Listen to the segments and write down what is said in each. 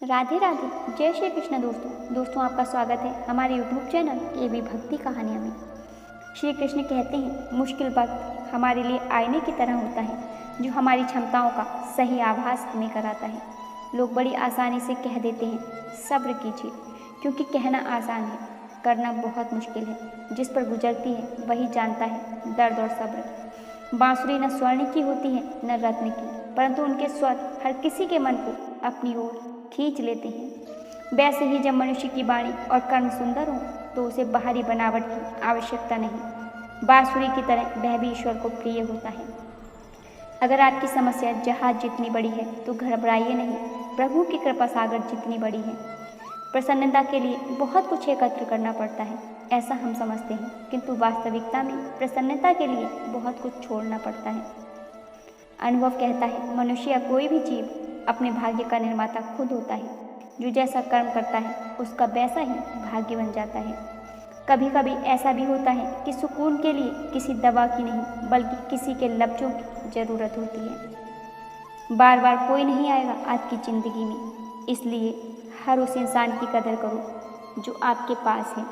राधे राधे। जय श्री कृष्ण। दोस्तों आपका स्वागत है हमारे YouTube चैनल एबी भक्ति कहानियाँ में। श्री कृष्ण कहते हैं, मुश्किल वक्त हमारे लिए आईने की तरह होता है जो हमारी क्षमताओं का सही आभास हमें कराता है। लोग बड़ी आसानी से कह देते हैं सब्र कीजिए, क्योंकि कहना आसान है, करना बहुत मुश्किल है। जिस पर गुजरती है वही जानता है दर्द और सब्र। बांसुरी न स्वर्ण की होती है न रत्न की, परंतु उनके स्वर हर किसी के मन को अपनी ओर खींच लेते हैं। वैसे ही जब मनुष्य की वाणी और कर्म सुंदर हो तो उसे बाहरी बनावट की आवश्यकता नहीं, बांसुरी की तरह वह भी ईश्वर को प्रिय होता है। अगर आपकी समस्या जहाज जितनी बड़ी है तो घबराइए नहीं, प्रभु की कृपा सागर जितनी बड़ी है। प्रसन्नता के लिए बहुत कुछ एकत्र करना पड़ता है, ऐसा हम समझते हैं, किंतु वास्तविकता में प्रसन्नता के लिए बहुत कुछ छोड़ना पड़ता है। अनुभव कहता है, मनुष्य या कोई भी जीव अपने भाग्य का निर्माता खुद होता है। जो जैसा कर्म करता है उसका वैसा ही भाग्य बन जाता है। कभी कभी ऐसा भी होता है कि सुकून के लिए किसी दवा की नहीं बल्कि किसी के लफ्ज़ों की ज़रूरत होती है। बार बार कोई नहीं आएगा आपकी ज़िंदगी में, इसलिए हर उस इंसान की कदर करो जो आपके पास है।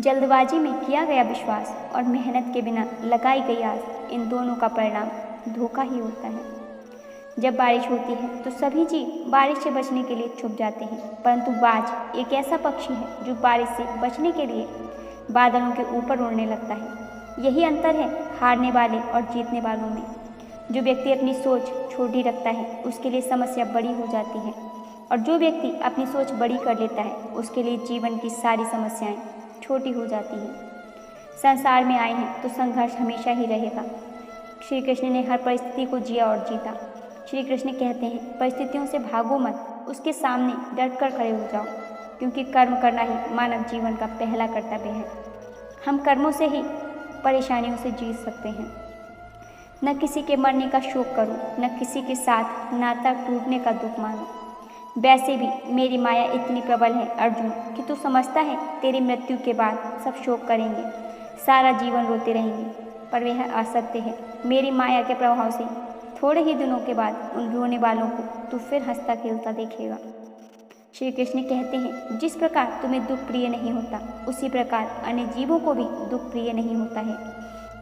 जल्दबाजी में किया गया विश्वास और मेहनत के बिना लगाई गई आस, इन दोनों का परिणाम धोखा ही होता है। जब बारिश होती है तो सभी जीव बारिश से बचने के लिए छुप जाते हैं, परंतु बाज एक ऐसा पक्षी है जो बारिश से बचने के लिए बादलों के ऊपर उड़ने लगता है। यही अंतर है हारने वाले और जीतने वालों में। जो व्यक्ति अपनी सोच छोटी रखता है उसके लिए समस्या बड़ी हो जाती है, और जो व्यक्ति अपनी सोच बड़ी कर लेता है उसके लिए जीवन की सारी समस्याएं छोटी हो जाती हैं। संसार में आए हैं तो संघर्ष हमेशा ही रहेगा। श्री कृष्ण ने हर परिस्थिति को जिया और जीता। श्री कृष्ण कहते हैं, परिस्थितियों से भागो मत, उसके सामने डटकर खड़े हो जाओ, क्योंकि कर्म करना ही मानव जीवन का पहला कर्तव्य है। हम कर्मों से ही परेशानियों से जीत सकते हैं। न किसी के मरने का शोक करो, न किसी के साथ नाता टूटने का दुख मानो। वैसे भी मेरी माया इतनी प्रबल है अर्जुन कि तू समझता है तेरी मृत्यु के बाद सब शोक करेंगे, सारा जीवन रोते रहेंगे, पर वह असत्य है। मेरी माया के प्रभाव से थोड़े ही दिनों के बाद उन रोने वालों को तू फिर हंसता खेलता देखेगा। श्री कृष्ण कहते हैं, जिस प्रकार तुम्हें दुख प्रिय नहीं होता उसी प्रकार अन्य जीवों को भी दुख प्रिय नहीं होता है।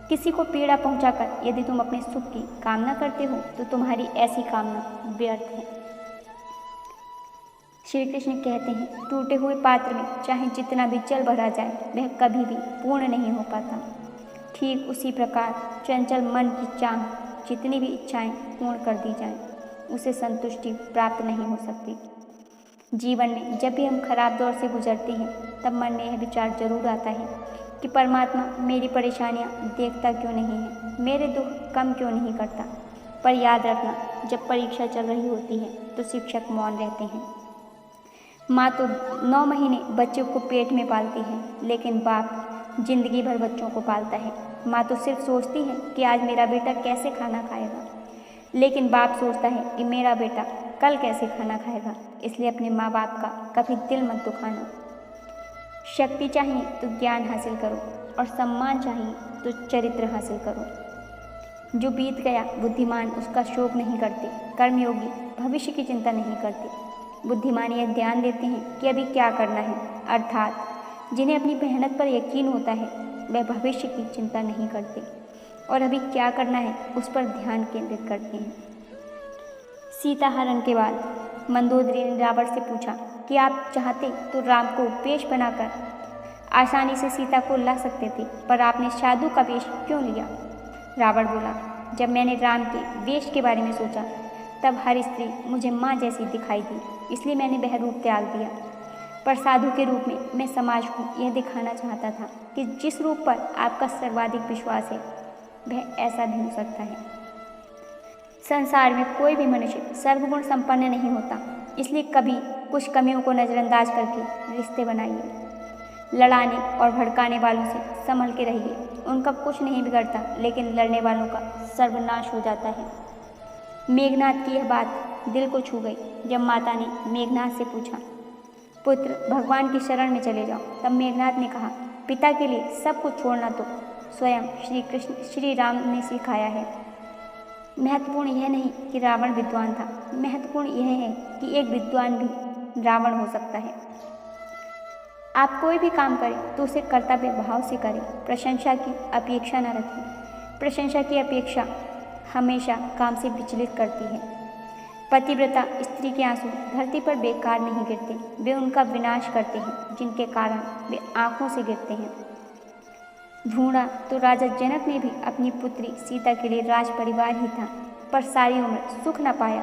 किसी को पीड़ा पहुंचाकर यदि तुम अपने सुख की कामना करते हो तो तुम्हारी ऐसी कामना व्यर्थ है। श्री कृष्ण कहते हैं, टूटे हुए पात्र में चाहे जितना भी जल भरा जाए वह कभी भी पूर्ण नहीं हो पाता। ठीक उसी प्रकार चंचल मन की चाह जितनी भी इच्छाएं पूर्ण कर दी जाएं, उसे संतुष्टि प्राप्त नहीं हो सकती। जीवन में जब भी हम खराब दौर से गुजरते हैं तब मन में यह विचार जरूर आता है कि परमात्मा मेरी परेशानियां देखता क्यों नहीं है, मेरे दुख कम क्यों नहीं करता। पर याद रखना, जब परीक्षा चल रही होती है तो शिक्षक मौन रहते हैं। माँ तो 9 महीने बच्चों को पेट में पालती है, लेकिन बाप जिंदगी भर बच्चों को पालता है। माँ तो सिर्फ सोचती है कि आज मेरा बेटा कैसे खाना खाएगा, लेकिन बाप सोचता है कि मेरा बेटा कल कैसे खाना खाएगा। इसलिए अपने माँ बाप का कभी दिल मत दुखाना। शक्ति चाहिए तो ज्ञान हासिल करो, और सम्मान चाहिए तो चरित्र हासिल करो। जो बीत गया बुद्धिमान उसका शोक नहीं करते, कर्मयोगी भविष्य की चिंता नहीं करते। बुद्धिमान यह ध्यान देते हैं कि अभी क्या करना है, अर्थात जिन्हें अपनी मेहनत पर यकीन होता है वह भविष्य की चिंता नहीं करते और अभी क्या करना है उस पर ध्यान केंद्रित करते हैं। सीता हरण के बाद मंदोदरी ने रावण से पूछा कि आप चाहते तो राम को वेश बनाकर आसानी से सीता को ला सकते थे, पर आपने साधु का वेश क्यों लिया? रावण बोला, जब मैंने राम के वेश के बारे में सोचा तब हर स्त्री मुझे माँ जैसी दिखाई दी, इसलिए मैंने वह रूप त्याग दिया। पर साधु के रूप में मैं समाज को यह दिखाना चाहता था कि जिस रूप पर आपका सर्वाधिक विश्वास है वह ऐसा भी हो सकता है। संसार में कोई भी मनुष्य सर्वगुण संपन्न नहीं होता, इसलिए कभी कुछ कमियों को नज़रअंदाज करके रिश्ते बनाइए। लड़ाने और भड़काने वालों से संभल के रहिए, उनका कुछ नहीं बिगड़ता, लेकिन लड़ने वालों का सर्वनाश हो जाता है। मेघनाथ की यह बात दिल को छू गई। जब माता ने मेघनाथ से पूछा, पुत्र भगवान की शरण में चले जाओ, तब मेघनाथ ने कहा, पिता के लिए सब कुछ छोड़ना तो स्वयं श्री कृष्ण श्री राम ने सिखाया है। महत्वपूर्ण यह नहीं कि रावण विद्वान था, महत्वपूर्ण यह है कि एक विद्वान भी रावण हो सकता है। आप कोई भी काम करें तो उसे कर्तव्य भाव से करें, प्रशंसा की अपेक्षा न रखें। प्रशंसा की अपेक्षा हमेशा काम से विचलित करती है। पतिव्रता स्त्री के आंसू धरती पर बेकार नहीं गिरते, वे उनका विनाश करते हैं जिनके कारण वे आंखों से गिरते हैं। ढूंढा तो राजा जनक ने भी अपनी पुत्री सीता के लिए राज परिवार ही था, पर सारी उम्र सुख न पाया।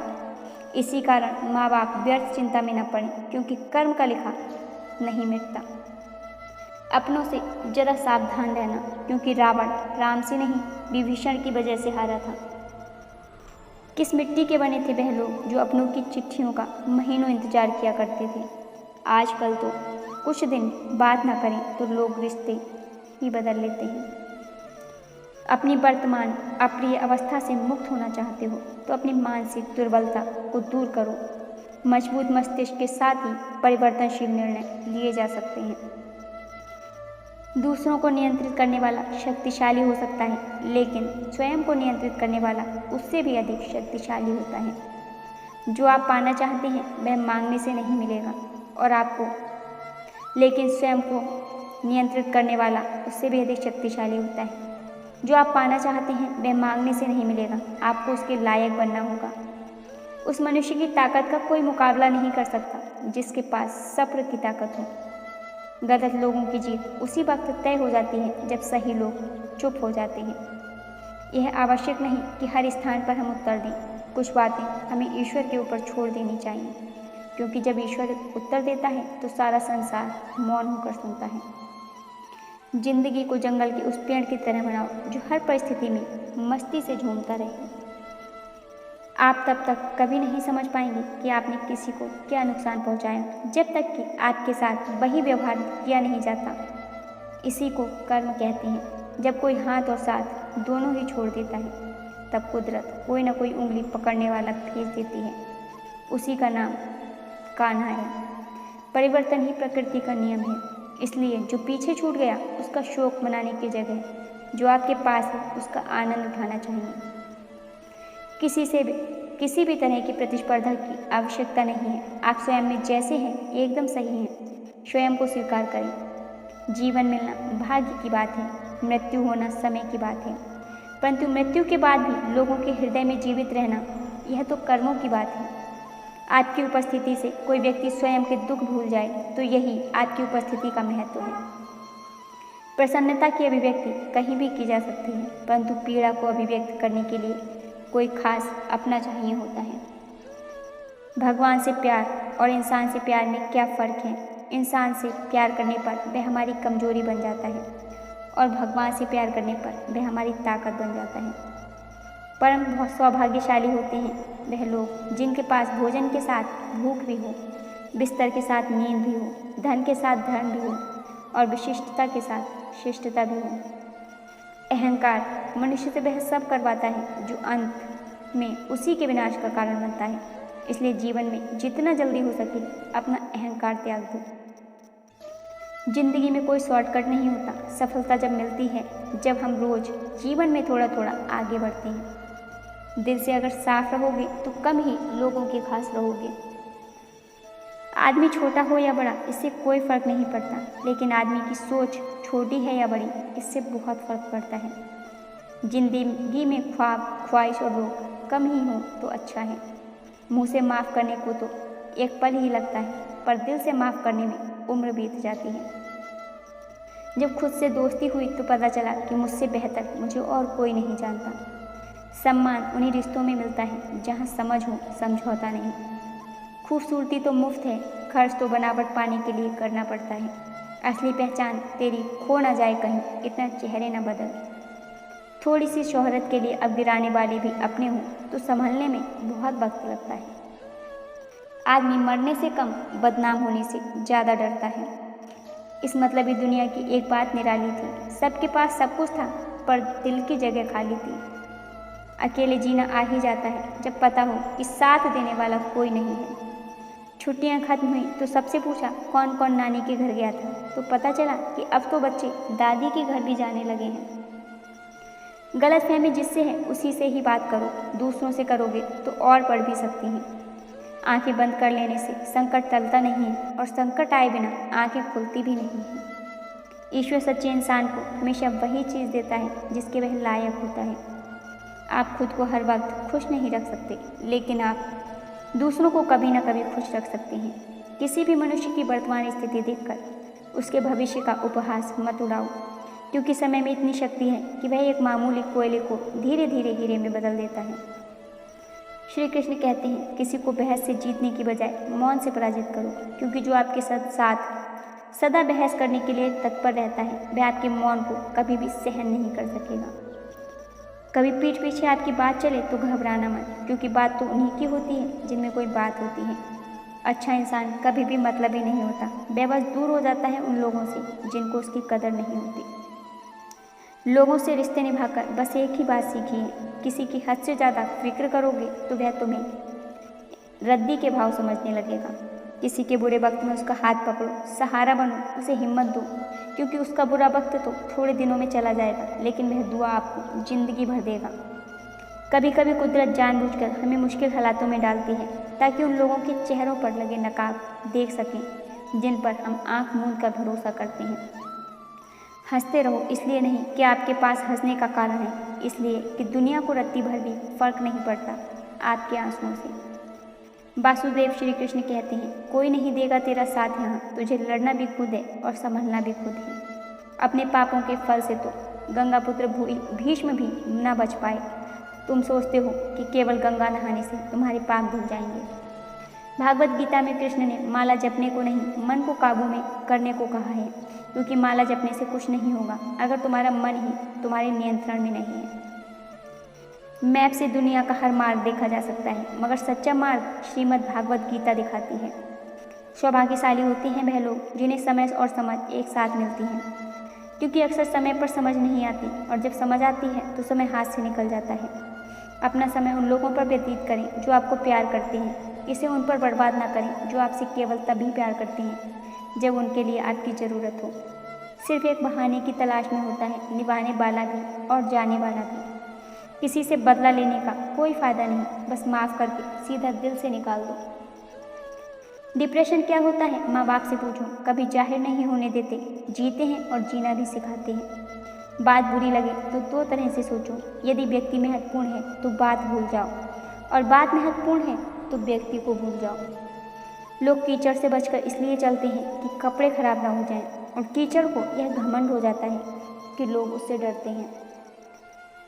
इसी कारण माँ बाप व्यर्थ चिंता में न पड़े, क्योंकि कर्म का लिखा नहीं मिटता। अपनों से जरा सावधान रहना, क्योंकि रावण राम से नहीं विभीषण की वजह से हारा था। किस मिट्टी के बने थे वह लोग जो अपनों की चिट्ठियों का महीनों इंतजार किया करते थे। आजकल तो कुछ दिन बात न करें तो लोग रिश्ते ही बदल लेते हैं। अपनी वर्तमान अप्रिय अवस्था से मुक्त होना चाहते हो तो अपनी मानसिक दुर्बलता को दूर करो। मजबूत मस्तिष्क के साथ ही परिवर्तनशील निर्णय लिए जा सकते हैं। दूसरों को नियंत्रित करने वाला शक्तिशाली हो सकता है, लेकिन स्वयं को नियंत्रित करने वाला उससे भी अधिक शक्तिशाली होता है। जो आप पाना चाहते हैं वह मांगने से नहीं मिलेगा और आपको, लेकिन स्वयं को नियंत्रित करने वाला उससे भी अधिक शक्तिशाली होता है। जो आप पाना चाहते हैं वह मांगने से नहीं मिलेगा, आपको उसके लायक बनना होगा। उस मनुष्य की ताकत का कोई मुकाबला नहीं कर सकता जिसके पास सब्र की ताकत हो। गलत लोगों की जीत उसी वक्त तय हो जाती है जब सही लोग चुप हो जाते हैं। यह आवश्यक नहीं कि हर स्थान पर हम उत्तर दें, कुछ बातें हमें ईश्वर के ऊपर छोड़ देनी चाहिए, क्योंकि जब ईश्वर उत्तर देता है तो सारा संसार मौन होकर सुनता है। जिंदगी को जंगल के उस पेड़ की तरह बनाओ जो हर परिस्थिति में मस्ती से झूमता रहे। आप तब तक कभी नहीं समझ पाएंगे कि आपने किसी को क्या नुकसान पहुंचाया, जब तक कि आपके साथ वही व्यवहार किया नहीं जाता। इसी को कर्म कहते हैं। जब कोई हाथ और साथ दोनों ही छोड़ देता है, तब कुदरत कोई न कोई उंगली पकड़ने वाला भेज देती है। उसी का नाम कान्हा है। परिवर्तन ही प्रकृति का नियम है। इसलिए जो पीछे छूट गया उसका शोक मनाने की जगह जो आपके पास है उसका आनंद उठाना चाहिए। किसी भी तरह की प्रतिस्पर्धा की आवश्यकता नहीं है। आप स्वयं में जैसे हैं एकदम सही हैं। स्वयं को स्वीकार करें। जीवन मिलना भाग्य की बात है, मृत्यु होना समय की बात है, परंतु मृत्यु के बाद भी लोगों के हृदय में जीवित रहना यह तो कर्मों की बात है। आपकी उपस्थिति से कोई व्यक्ति स्वयं के दुख भूल जाए तो यही आपकी उपस्थिति का महत्व है। प्रसन्नता की अभिव्यक्ति कहीं भी की जा सकती है, परंतु पीड़ा को अभिव्यक्त करने के लिए कोई खास अपना चाहिए होता है। भगवान से प्यार और इंसान से प्यार में क्या फ़र्क है? इंसान से प्यार करने पर वह हमारी कमजोरी बन जाता है और भगवान से प्यार करने पर वह हमारी ताकत बन जाता है। परम बहुत सौभाग्यशाली होते हैं वह लोग जिनके पास भोजन के साथ भूख भी हो, बिस्तर के साथ नींद भी हो, धन के साथ धर्म भी हो और विशिष्टता के साथ शिष्टता भी हो। अहंकार मनुष्य से वह सब करवाता है जो अंत में उसी के विनाश का कारण बनता है। इसलिए जीवन में जितना जल्दी हो सके अपना अहंकार त्याग दो। जिंदगी में कोई शॉर्टकट नहीं होता। सफलता जब मिलती है जब हम रोज जीवन में थोड़ा थोड़ा आगे बढ़ते हैं। दिल से अगर साफ रहोगे तो कम ही लोगों के खास रहोगे। आदमी छोटा हो या बड़ा इससे कोई फर्क नहीं पड़ता, लेकिन आदमी की सोच छोटी है या बड़ी इससे बहुत फर्क पड़ता है। जिंदगी में ख्वाब, ख्वाहिश और रोग कम ही हो तो अच्छा है। मुंह से माफ़ करने को तो एक पल ही लगता है, पर दिल से माफ़ करने में उम्र बीत जाती है। जब खुद से दोस्ती हुई तो पता चला कि मुझसे बेहतर मुझे और कोई नहीं जानता। सम्मान उन्हीं रिश्तों में मिलता है जहाँ समझ हो, समझौता नहीं। खूबसूरती तो मुफ्त है, खर्च तो बनावट पाने के लिए करना पड़ता है। असली पहचान तेरी खो ना जाए कहीं, इतना चेहरे न बदल। थोड़ी सी शोहरत के लिए अब गिराने वाले भी अपने हों तो संभलने में बहुत वक्त लगता है। आदमी मरने से कम बदनाम होने से ज़्यादा डरता है। इस मतलबी दुनिया की एक बात निराली थी, सबके पास सब कुछ था पर दिल की जगह खाली थी। अकेले जीना आ ही जाता है जब पता हो कि साथ देने वाला कोई नहीं है। छुट्टियां खत्म हुई तो सबसे पूछा कौन कौन नानी के घर गया था, तो पता चला कि अब तो बच्चे दादी के घर भी जाने लगे हैं। गलतफहमी जिससे है उसी से ही बात करो, दूसरों से करोगे तो और बढ़ भी सकती हैं। आंखें बंद कर लेने से संकट टलता नहीं है और संकट आए बिना आंखें खुलती भी नहीं है। ईश्वर सच्चे इंसान को हमेशा वही चीज़ देता है जिसके वह लायक होता है। आप खुद को हर वक्त खुश नहीं रख सकते, लेकिन आप दूसरों को कभी न कभी खुश रख सकते हैं। किसी भी मनुष्य की वर्तमान स्थिति देखकर उसके भविष्य का उपहास मत उड़ाओ, क्योंकि समय में इतनी शक्ति है कि वह एक मामूली कोयले को धीरे धीरे हीरे में बदल देता है। श्री कृष्ण कहते हैं, किसी को बहस से जीतने की बजाय मौन से पराजित करो, क्योंकि जो आपके साथ सदा बहस करने के लिए तत्पर रहता है वह आपके मौन को कभी भी सहन नहीं कर सकेगा। कभी पीठ पीछे आपकी बात चले तो घबराना मत, क्योंकि बात तो उन्हीं की होती है जिनमें कोई बात होती है। अच्छा इंसान कभी भी मतलबी नहीं होता, वह बस दूर हो जाता है उन लोगों से जिनको उसकी कदर नहीं होती। लोगों से रिश्ते निभाकर बस एक ही बात सीखी है, किसी की हद से ज़्यादा फिक्र करोगे तो वह तुम्हें रद्दी के भाव समझने लगेगा। किसी के बुरे वक्त में उसका हाथ पकड़ो, सहारा बनो, उसे हिम्मत दो, क्योंकि उसका बुरा वक्त तो थोड़े दिनों में चला जाएगा, लेकिन वह दुआ आपको जिंदगी भर देगा। कभी कभी कुदरत जानबूझकर हमें मुश्किल हालातों में डालती है, ताकि उन लोगों के चेहरों पर लगे नकाब देख सकें जिन पर हम आंख मूंद कर भरोसा करते हैं। हंसते रहो, इसलिए नहीं कि आपके पास हंसने का कारण है, इसलिए कि दुनिया को रत्ती भर भी फर्क नहीं पड़ता आपके आंसुओं से। वासुदेव श्री कृष्ण कहते हैं, कोई नहीं देगा तेरा साथ यहाँ, तुझे लड़ना भी खुद है और संभलना भी खुद है। अपने पापों के फल से तो गंगापुत्र भीष्म भी न बच पाए। तुम सोचते हो कि केवल गंगा नहाने से तुम्हारे पाप धुल जाएंगे। भागवत गीता में कृष्ण ने माला जपने को नहीं, मन को काबू में करने को कहा है, क्योंकि माला जपने से कुछ नहीं होगा अगर तुम्हारा मन ही तुम्हारे नियंत्रण में नहीं है। मैप से दुनिया का हर मार्ग देखा जा सकता है, मगर सच्चा मार्ग श्रीमद् भागवत गीता दिखाती है। सौभाग्यशाली होते हैं वह लोग जिन्हें समय और समझ एक साथ मिलती हैं, क्योंकि अक्सर समय पर समझ नहीं आती और जब समझ आती है तो समय हाथ से निकल जाता है। अपना समय उन लोगों पर व्यतीत करें जो आपको प्यार करते हैं, इसे उन पर बर्बाद ना करें जो आपसे केवल तभी प्यार करते हैं जब उनके लिए आपकी ज़रूरत हो। सिर्फ एक बहाने की तलाश में होता है निभाने वाला भी और जाने वाला भी। किसी से बदला लेने का कोई फ़ायदा नहीं, बस माफ़ करके सीधा दिल से निकाल दो। डिप्रेशन क्या होता है माँ बाप से पूछो, कभी जाहिर नहीं होने देते, जीते हैं और जीना भी सिखाते हैं। बात बुरी लगे तो दो तरह से सोचो, यदि व्यक्ति महत्वपूर्ण है तो बात भूल जाओ, और बात महत्वपूर्ण है तो व्यक्ति को भूल जाओ। लोग कीचड़ से बचकर इसलिए चलते हैं कि कपड़े खराब ना हो जाएं, और कीचड़ को यह घमंड हो जाता है कि लोग उससे डरते हैं।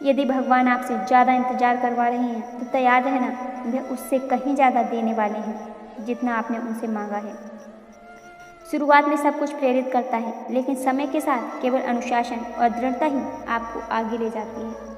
यदि भगवान आपसे ज़्यादा इंतजार करवा रहे हैं तो तैयार रहना, वह उससे कहीं ज़्यादा देने वाले हैं जितना आपने उनसे मांगा है। शुरुआत में सब कुछ प्रेरित करता है, लेकिन समय के साथ केवल अनुशासन और दृढ़ता ही आपको आगे ले जाती है।